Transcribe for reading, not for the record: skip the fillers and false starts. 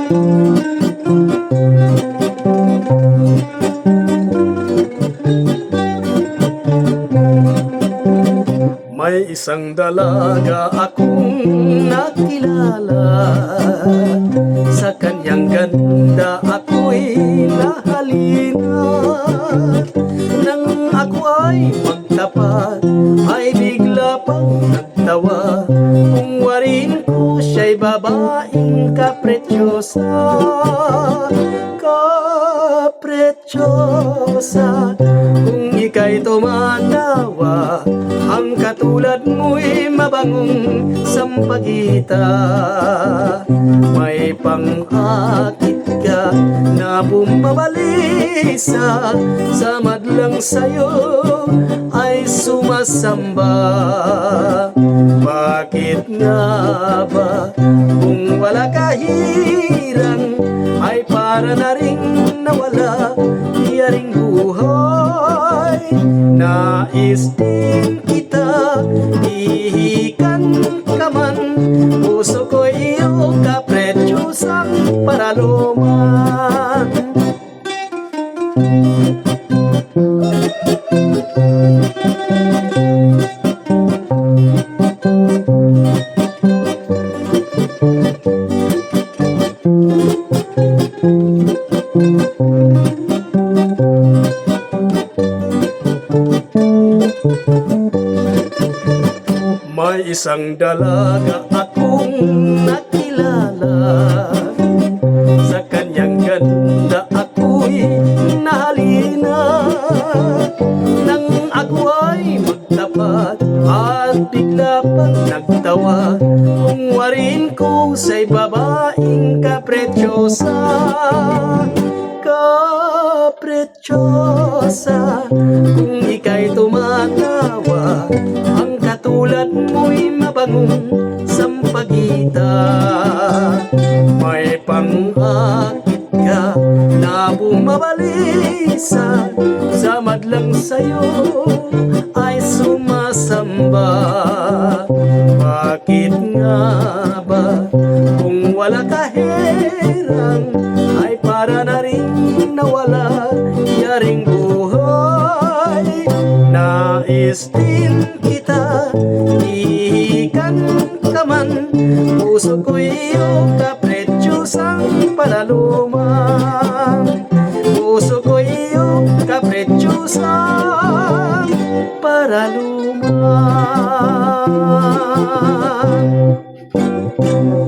May isang dalaga akong nakilala, sa kanyang ganda ako'y nahalina. Nang ako ay magtapat, ay bigla pang nagtawa. Kung warin ko siya'y babaeng kapretyosa, kapretyosa. Kung ika'y tumanawa, ang katulad mo'y mabangong sampagita. May pang-akit ka na bumabalisa, sa madlang sa'yo ay sumasamba. Bakit nga ba kung wala kahirang, ay para na ring nawala yaring buhay? Nais din kita ihikan ka man, puso ko iyo kapretyosang paraluman. May isang dalaga akong nakilala, sa kanyang ganda ako'y nahalina. Nang ako ay magtapat, at bigla pang nagtawa. Kung warin ko sa'y babaeng kapretyosa, kapretyosa. Kung ika'y tumatawa, ang katulad mo'y mabangong sampagita. May pang-akit ka na bumabalisa, sa madlang sa'yo ay sumasamba. Bakit nga ba kung wala kahirang, ay para na rin nawala yaring buhay? Nais din kita ihikan ka man, puso ko iyo kapretyosang paraluman. Puso ko iyo kapretyosang paraluman.